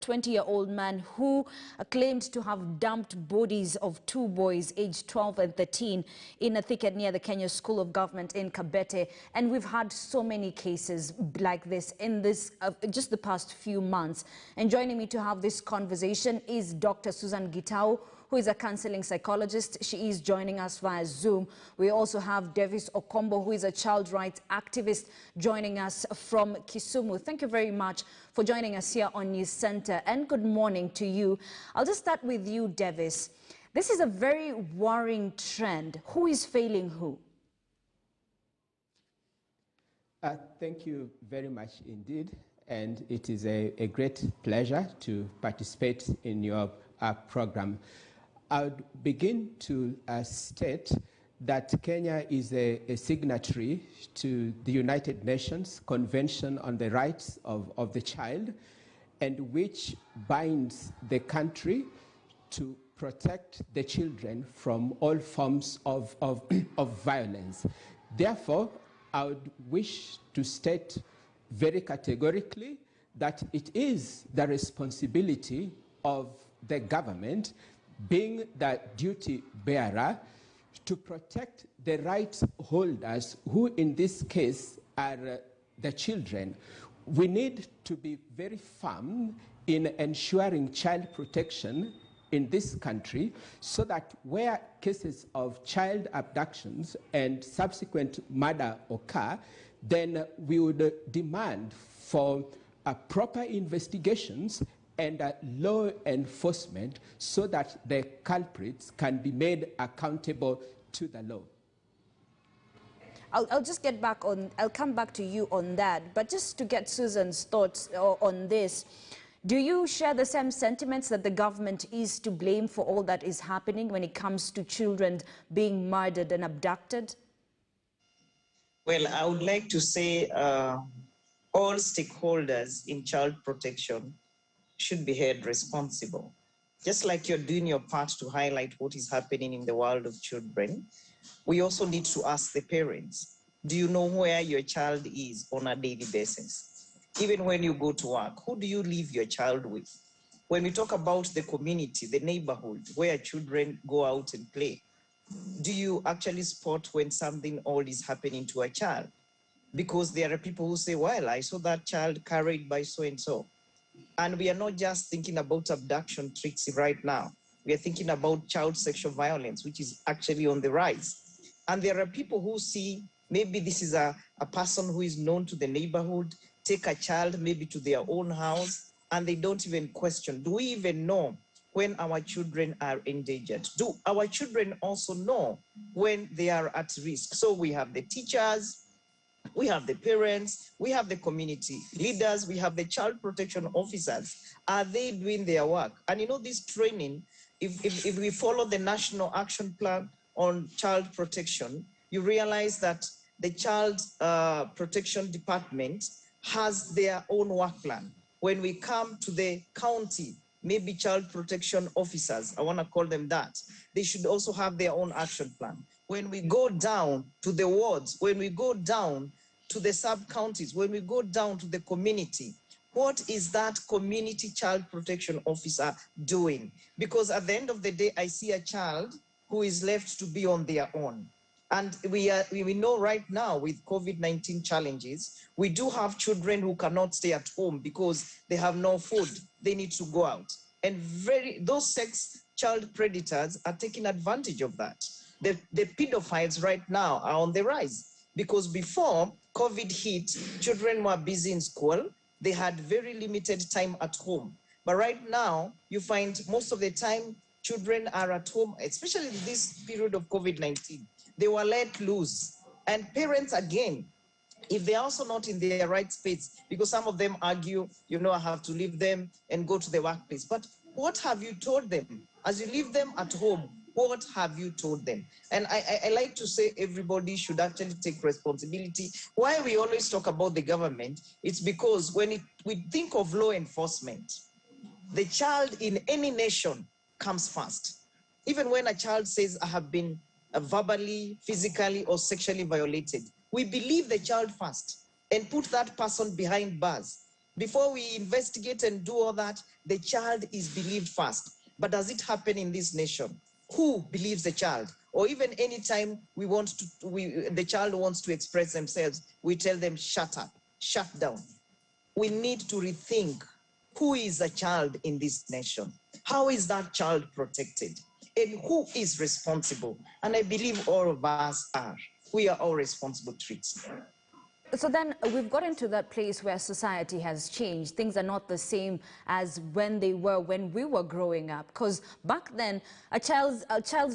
20-year-old man who claimed to have dumped bodies of two boys aged 12 and 13 in a thicket near the Kenya School of Government in Kabete. And we've had so many cases like this in just the past few months. And joining me to have this conversation is Dr. Susan Gitau, who is a counseling psychologist. She is joining us via Zoom. We also have Davis Okombo, who is a child rights activist, joining us from Kisumu. Thank you very much for joining us here on News Center, and good morning to you. I'll just start with you, Davis. This is a very worrying trend. Who is failing who? Thank you very much indeed, and it is a great pleasure to participate in your program. I would begin to state that Kenya is a signatory to the United Nations Convention on the Rights of the Child, and which binds the country to protect the children from all forms of violence. Therefore, I would wish to state very categorically that it is the responsibility of the government, being the duty bearer, to protect the rights holders, who in this case are the children. We need to be very firm in ensuring child protection in this country, so that where cases of child abductions and subsequent murder occur, then we would demand for proper investigations and law enforcement, so that the culprits can be made accountable to the law. I'll just get back on, I'll come back to you on that, but just to get Susan's thoughts on this, do you share the same sentiments that the government is to blame for all that is happening when it comes to children being murdered and abducted? Well, I would like to say all stakeholders in child protection should be held responsible. Just like you're doing your part to highlight what is happening in the world of children, we also need to ask the parents, do you know where your child is on a daily basis? Even when you go to work, who do you leave your child with? When we talk about the community, the neighborhood, where children go out and play, do you actually spot when something odd is happening to a child? Because there are people who say, well, I saw that child carried by so-and-so. And we are not just thinking about abduction tricks right now. We are thinking about child sexual violence, which is actually on the rise. And there are people who see maybe this is a person who is known to the neighborhood, take a child maybe to their own house, and they don't even question, do we even know when our children are endangered? Do our children also know when they are at risk? So we have the teachers, we have the parents, we have the community leaders, we have the child protection officers. Are they doing their work? And you know, this training, if we follow the National Action Plan on Child Protection, you realize that the Child Protection Department has their own work plan. When we come to the county, maybe child protection officers, I want to call them that, they should also have their own action plan. When we go down to the wards, when we go down to the sub-counties, when we go down to the community, what is that community child protection officer doing? Because at the end of the day, I see a child who is left to be on their own. And we know right now with COVID-19 challenges, we do have children who cannot stay at home because they have no food. They need to go out. And those sex child predators are taking advantage of that. The pedophiles right now are on the rise, because before COVID hit, children were busy in school. They had very limited time at home. But right now, you find most of the time children are at home, especially in this period of COVID-19. They were let loose. And parents, again, if they're also not in their right space, because some of them argue, you know, I have to leave them and go to the workplace. But what have you told them? As you leave them at home, what have you told them? And I like to say everybody should actually take responsibility. Why we always talk about the government, it's because when we think of law enforcement, the child in any nation comes first. Even when a child says, I have been verbally, physically, or sexually violated, we believe the child first and put that person behind bars. Before we investigate and do all that, the child is believed first. But does it happen in this nation? Who believes the child? Or even anytime the child wants to express themselves, we tell them, shut up, shut down. We need to rethink who is a child in this nation. How is that child protected? And who is responsible? And I believe all of us are. We are all responsible treats. So then we've gotten to that place where society has changed. Things are not the same as when they were when we were growing up. Because back then, a child's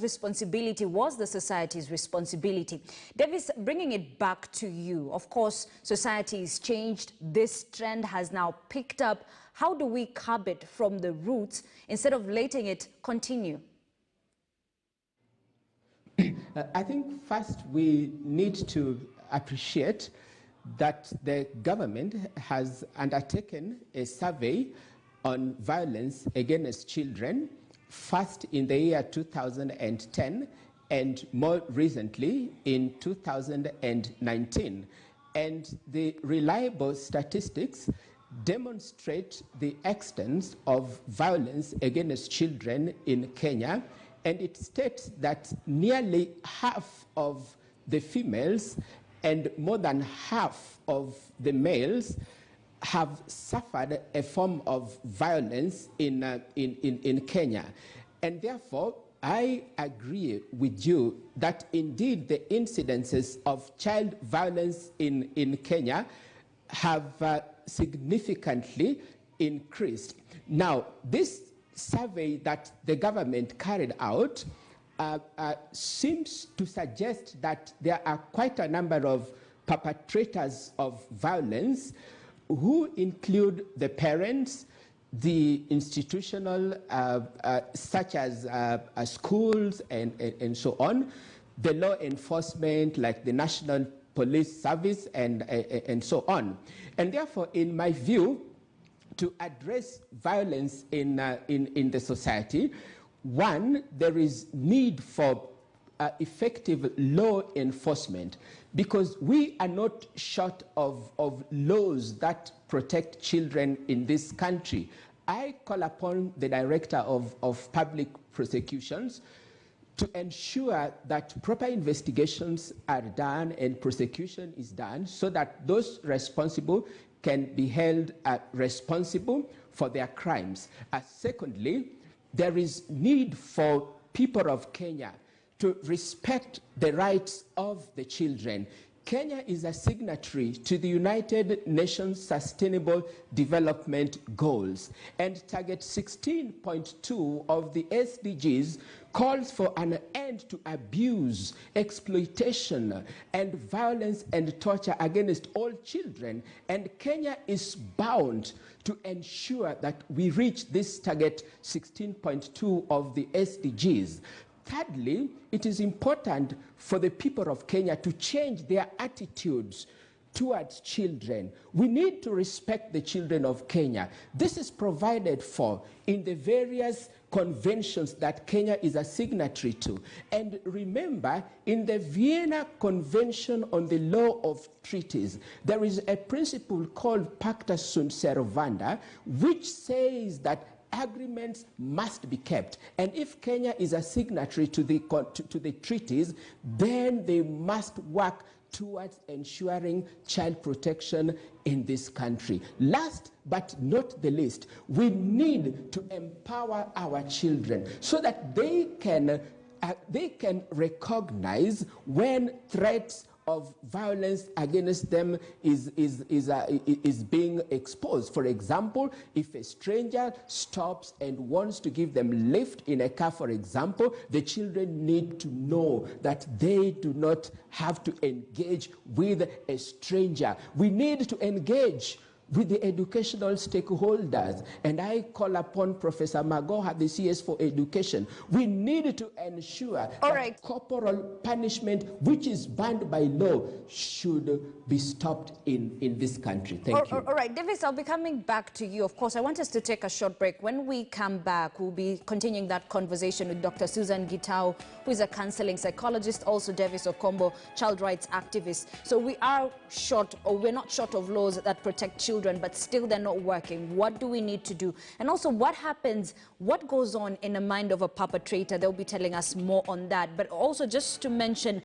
responsibility was the society's responsibility. Davis, bringing it back to you, of course, society has changed. This trend has now picked up. How do we curb it from the roots instead of letting it continue? I think first we need to appreciate that the government has undertaken a survey on violence against children, first in the year 2010 and more recently in 2019. And the reliable statistics demonstrate the extent of violence against children in Kenya, and it states that nearly half of the females and more than half of the males have suffered a form of violence in Kenya. And therefore, I agree with you that indeed the incidences of child violence in Kenya have significantly increased. Now, this survey that the government carried out seems to suggest that there are quite a number of perpetrators of violence who include the parents, the institutional, such as schools and so on, the law enforcement like the National Police Service and so on. And therefore, in my view, to address violence in the society, one, there is need for effective law enforcement, because we are not short of laws that protect children in this country. I call upon the Director of Public Prosecutions to ensure that proper investigations are done and prosecution is done so that those responsible can be held responsible for their crimes. Secondly, there is need for people of Kenya to respect the rights of the children. Kenya is a signatory to the United Nations Sustainable Development Goals, and Target 16.2 of the SDGs calls for an end to abuse, exploitation, and violence and torture against all children, and Kenya is bound to ensure that we reach this Target 16.2 of the SDGs. Thirdly, it is important for the people of Kenya to change their attitudes towards children. We need to respect the children of Kenya. This is provided for in the various conventions that Kenya is a signatory to. And remember, in the Vienna Convention on the Law of Treaties, there is a principle called Pacta Sunt Servanda, which says that agreements must be kept. And if Kenya is a signatory to the treaties, then they must work towards ensuring child protection in this country. Last but not the least, we need to empower our children so that they can recognize when threats of violence against them is being exposed. For example, if a stranger stops and wants to give them lift in a car, for example, the children need to know that they do not have to engage with a stranger. We need to engage with the educational stakeholders, and I call upon Professor Magoha, the CS for Education. We need to ensure that corporal punishment, which is banned by law, should be stopped in this country. Thank you. All right, Davis, I'll be coming back to you. Of course, I want us to take a short break. When we come back, we'll be continuing that conversation with Dr. Susan Gitau, who is a counseling psychologist, also Davis Okombo, child rights activist. So we are short, or we're not short of laws that protect children children, but still they're not working. What do we need to do? And also, what happens, what goes on in the mind of a perpetrator? They'll be telling us more on that. But also, just to mention